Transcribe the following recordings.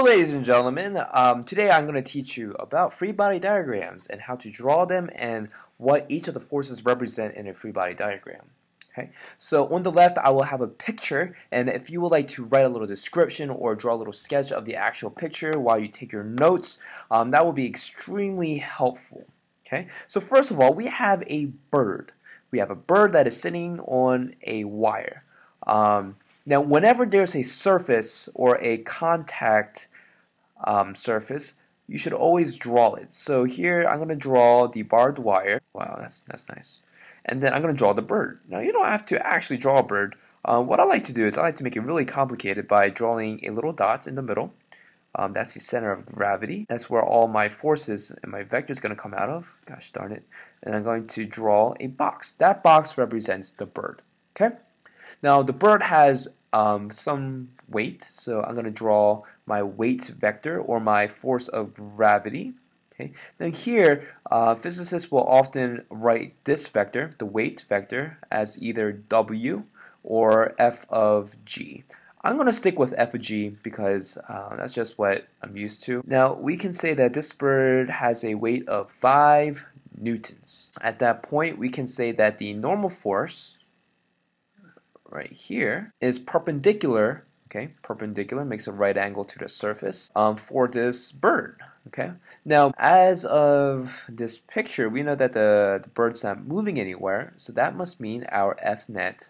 ladies and gentlemen, today I'm going to teach you about free body diagrams and how to draw them and what each of the forces represent in a free body diagram. Okay, so on the left I will have a picture, and if you would like to write a little description or draw a little sketch of the actual picture while you take your notes, that will be extremely helpful. Okay, so first of all, we have a bird. We have a bird that is sitting on a wire. Now, whenever there's a surface or a contact surface, you should always draw it. So here I'm going to draw the barbed wire. Wow, that's nice. And then I'm going to draw the bird. Now, you don't have to actually draw a bird. What I like to do is I like to make it really complicated by drawing a little dot in the middle. That's the center of gravity. That's where all my forces and my vectors going to come out of. Gosh darn it. And I'm going to draw a box. That box represents the bird. Okay? Now, the bird has some weight, so I'm going to draw my weight vector or my force of gravity. Okay. Then here, physicists will often write this vector, the weight vector, as either W or F of G. I'm going to stick with F of G because that's just what I'm used to. Now, we can say that this bird has a weight of 5 newtons. At that point, we can say that the normal force right here is perpendicular. Okay, perpendicular makes a right angle to the surface for this bird. Okay, now as of this picture, we know that the bird's not moving anywhere, so that must mean our F net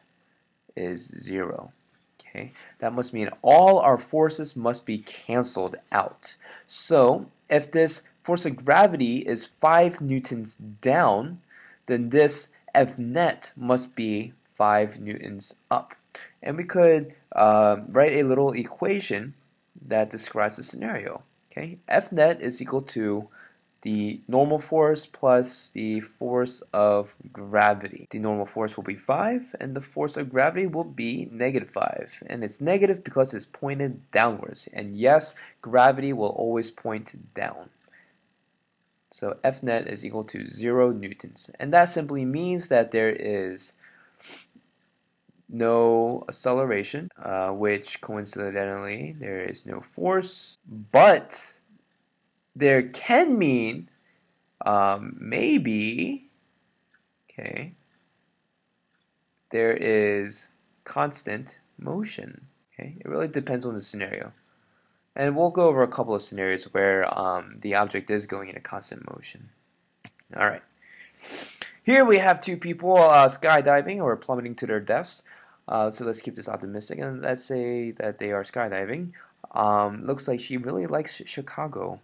is 0. Okay, that must mean all our forces must be canceled out. So if this force of gravity is 5 newtons down, then this F net must be 5 newtons up. And we could write a little equation that describes the scenario. Okay, F net is equal to the normal force plus the force of gravity. The normal force will be 5, and the force of gravity will be -5. And it's negative because it's pointed downwards. And yes, gravity will always point down. So F net is equal to 0 newtons. And that simply means that there is no acceleration, which coincidentally there is no force, but there can mean maybe, okay, there is constant motion. Okay, it really depends on the scenario, and we'll go over a couple of scenarios where the object is going in a constant motion. All right. Here we have two people skydiving or plummeting to their deaths. So let's keep this optimistic, and let's say that they are skydiving. Looks like she really likes Chicago.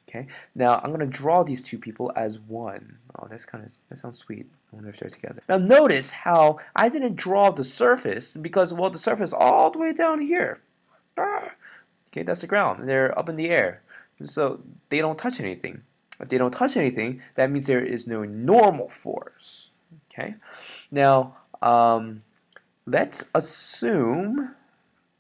Okay. Now I'm gonna draw these two people as one. Oh, that sounds sweet. I wonder if they're together. Now notice how I didn't draw the surface because, well, the surface is all the way down here. Okay, that's the ground. They're up in the air, so they don't touch anything. If they don't touch anything, that means there is no normal force. Okay. Now let's assume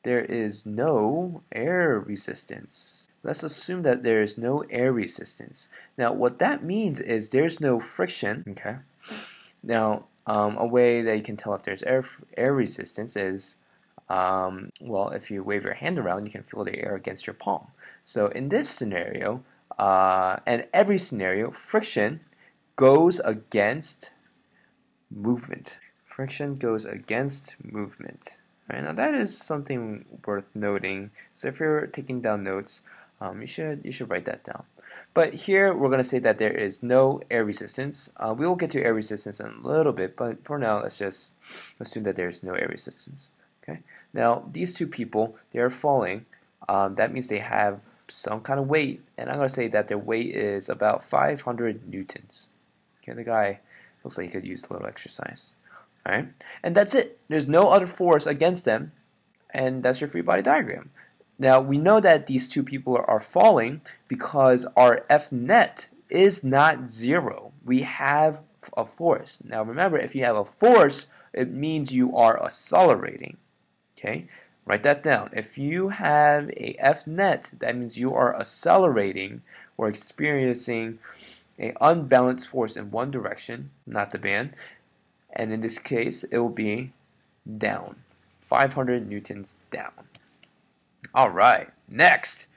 there is no air resistance. Let's assume that there is no air resistance. Now, what that means is there's no friction. Okay. Now, a way that you can tell if there's air resistance is, well, if you wave your hand around, you can feel the air against your palm. So in this scenario, and every scenario, friction goes against movement. Friction goes against movement. All right, now that is something worth noting. So if you're taking down notes, you should write that down. But here we're going to say that there is no air resistance. We will get to air resistance in a little bit, but for now let's just assume that there is no air resistance. Okay. Now these two people, they are falling. That means they have some kind of weight, and I'm going to say that their weight is about 500 newtons. Okay, the guy looks like he could use a little exercise. All right, and that's it. There's no other force against them, and that's your free body diagram. Now we know that these two people are falling because our F net is not 0. We have a force. Now remember, if you have a force, it means you are accelerating. Okay, write that down. If you have a F net, that means you are accelerating or experiencing an unbalanced force in one direction, not the band. And in this case, it will be down. 500 newtons down. All right, next.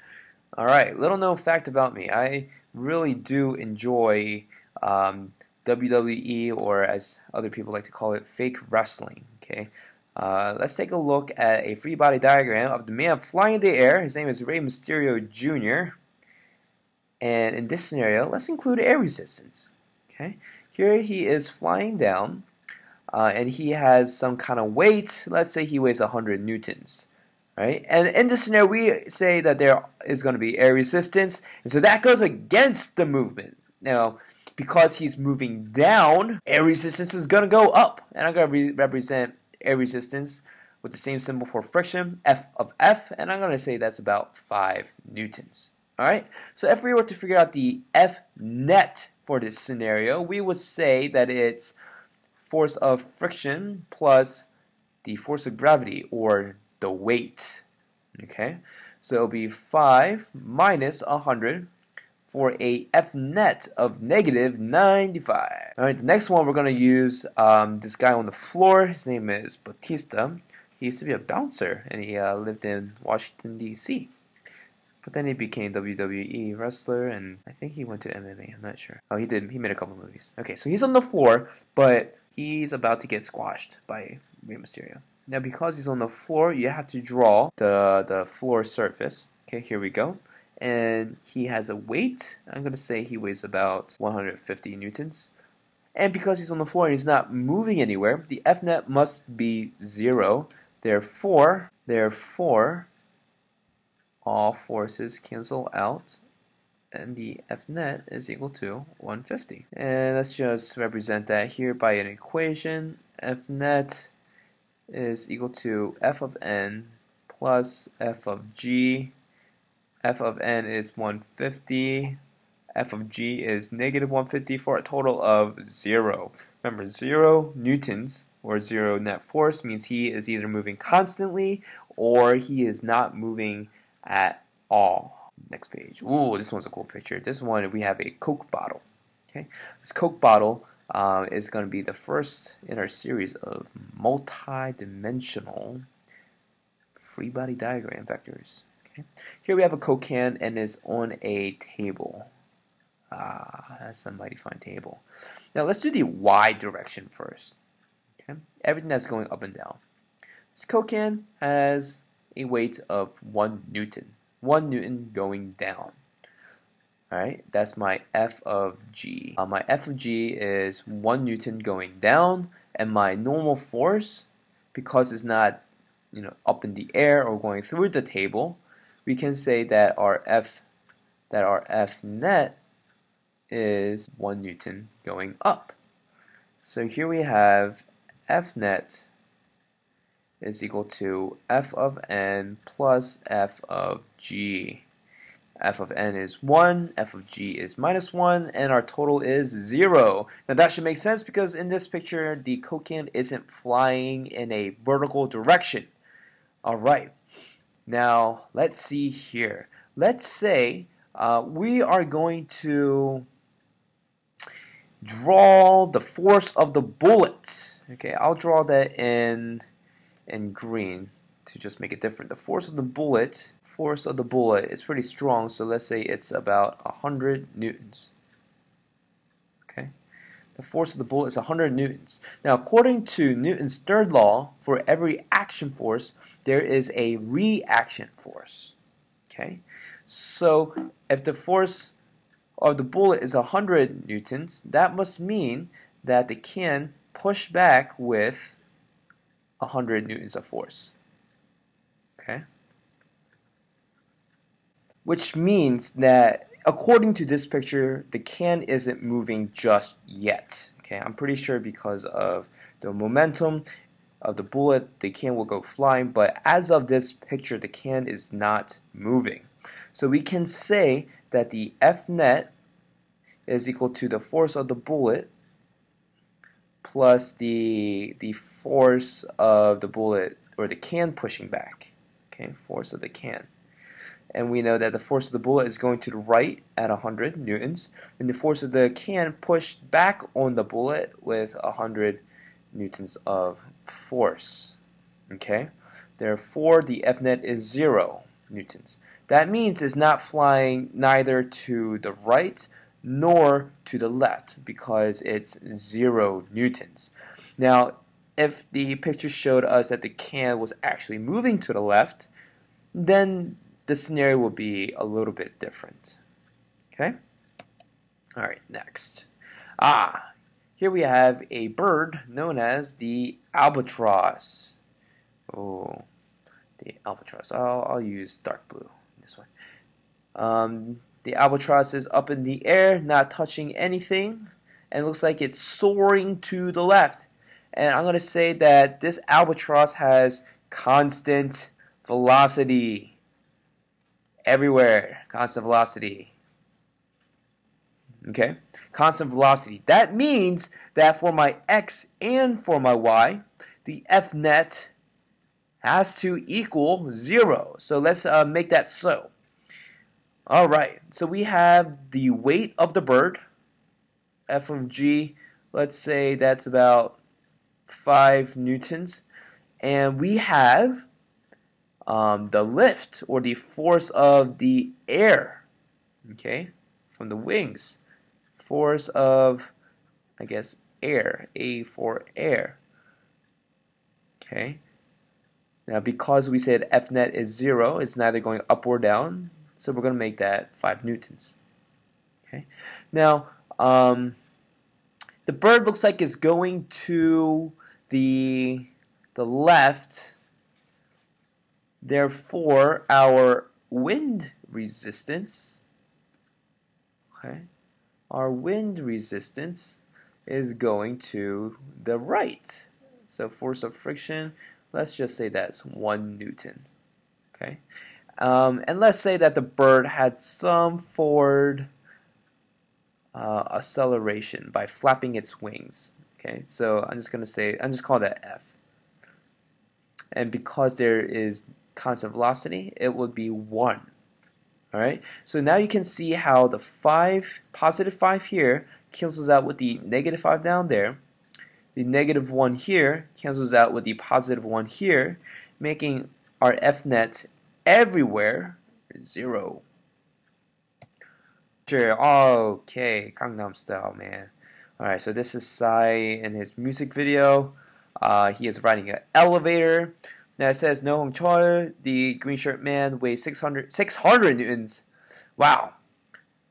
Alright, little known fact about me. I really do enjoy WWE, or as other people like to call it, fake wrestling. Okay, let's take a look at a free body diagram of the man flying in the air. His name is Rey Mysterio Jr. And in this scenario, let's include air resistance. Okay, here he is flying down, and he has some kind of weight. Let's say he weighs 100 newtons. Right? And in this scenario, we say that there is going to be air resistance, and so that goes against the movement. Now, because he's moving down, air resistance is going to go up, and I'm going to represent air resistance with the same symbol for friction, F of F, and I'm going to say that's about 5 newtons. All right? So if we were to figure out the F net for this scenario, we would say that it's force of friction plus the force of gravity, or the weight. Okay, so it'll be 5 minus 100 for a F net of negative 95. Alright, the next one we're going to use this guy on the floor. His name is Batista. He used to be a bouncer, and he lived in Washington, D.C. But then he became WWE wrestler, and I think he went to MMA. I'm not sure. Oh, he did. He made a couple movies. Okay, so he's on the floor, but he's about to get squashed by Rey Mysterio. Now, because he's on the floor, you have to draw the floor surface. Okay, here we go. And he has a weight. I'm going to say he weighs about 150 newtons. And because he's on the floor and he's not moving anywhere, the F net must be 0. Therefore, all forces cancel out, and the F net is equal to 150. And let's just represent that here by an equation. F net is equal to F of n plus F of g. F of n is 150. F of g is negative 150 for a total of 0. Remember, 0 newtons, or 0 net force, means he is either moving constantly or he is not moving at all. Next page. Ooh, this one's a cool picture. This one, we have a Coke bottle. Okay, this Coke bottle is going to be the first in our series of multi-dimensional free body diagram vectors. Okay, here we have a Coke can and it's on a table. That's a mighty fine table. Now let's do the Y direction first. Okay, everything that's going up and down. This Coke can has a weight of 1 newton. 1 newton going down. Alright, that's my F of G. My F of G is 1 newton going down, and my normal force, because it's not up in the air or going through the table, we can say that our F net is 1 newton going up. So here we have F net is equal to F of n plus F of g. F of n is 1, F of g is minus 1, and our total is 0. Now that should make sense because in this picture, the Coke can isn't flying in a vertical direction. Alright, now let's see here. Let's say we are going to draw the force of the bullet. Okay, I'll draw that in green to just make it different. The force of the bullet is pretty strong, so let's say it's about 100 newtons. Okay, the force of the bullet is 100 newtons. Now, according to Newton's third law, for every action force, there is a reaction force. Okay, so if the force of the bullet is 100 newtons, that must mean that the can push back with 100 newtons of force. Okay? Which means that according to this picture, the can isn't moving just yet. Okay, I'm pretty sure because of the momentum of the bullet, the can will go flying, but as of this picture, the can is not moving. So we can say that the F net is equal to the force of the bullet plus the force of the bullet, or the can pushing back. Okay, force of the can. And we know that the force of the bullet is going to the right at 100 newtons, and the force of the can pushed back on the bullet with 100 newtons of force. Okay, therefore the F net is 0 newtons. That means it's not flying neither to the right nor to the left because it's 0 newtons. Now, if the picture showed us that the can was actually moving to the left, then the scenario will be a little bit different. Okay? Alright, next. Here we have a bird known as the albatross. Oh, the albatross. I'll use dark blue this one. The albatross is up in the air, not touching anything, and it looks like it's soaring to the left. And I'm going to say that this albatross has constant velocity. Everywhere, constant velocity. Okay, constant velocity. That means that for my x and for my y, the F net has to equal 0. So let's make that so. Alright, so we have the weight of the bird, F of g, let's say that's about 5 newtons. And we have the lift, or the force of the air, okay, from the wings. Force of, I guess, air, A for air. Okay. Now, because we said F net is 0, it's neither going up or down, so we're going to make that 5 newtons. Okay. Now, the bird looks like it's going to the left. Therefore, our wind resistance, okay, our wind resistance is going to the right. So force of friction, let's just say that's 1 newton. Okay, and let's say that the bird had some forward acceleration by flapping its wings. Okay, so I'm just call that F. And because there is constant velocity, it would be 1. Alright, so now you can see how the positive 5 here cancels out with the negative 5 down there. The negative 1 here cancels out with the positive 1 here, making our F net everywhere 0. Sure, okay, Gangnam Style, man. Alright, so this is Psy in his music video. He is riding an elevator. Now it says No Hong Chol, the green shirt man, weighs 600 newtons. Wow.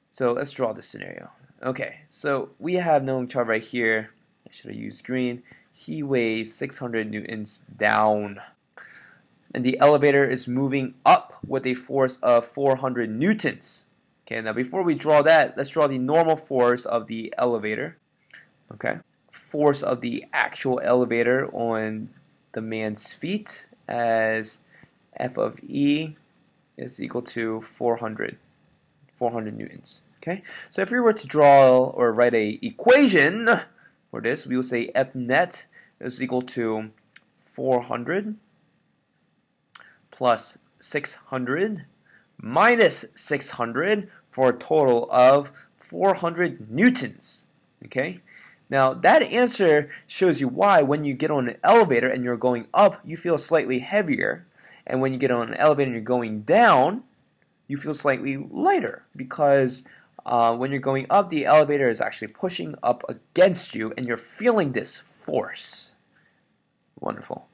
So let's draw this scenario. Okay, so we have No Hong Chol right here. I should have used green. He weighs 600 newtons down. And the elevator is moving up with a force of 400 newtons. Okay, now before we draw that, let's draw the normal force of the elevator. Okay, force of the actual elevator on the man's feet as F of E is equal to 400 newtons. Okay, so if we were to draw or write a equation for this, we will say F net is equal to 400 plus 600 minus 600 for a total of 400 newtons. Okay, now that answer shows you why when you get on an elevator and you're going up, you feel slightly heavier, and when you get on an elevator and you're going down, you feel slightly lighter, because when you're going up, the elevator is actually pushing up against you and you're feeling this force. Wonderful.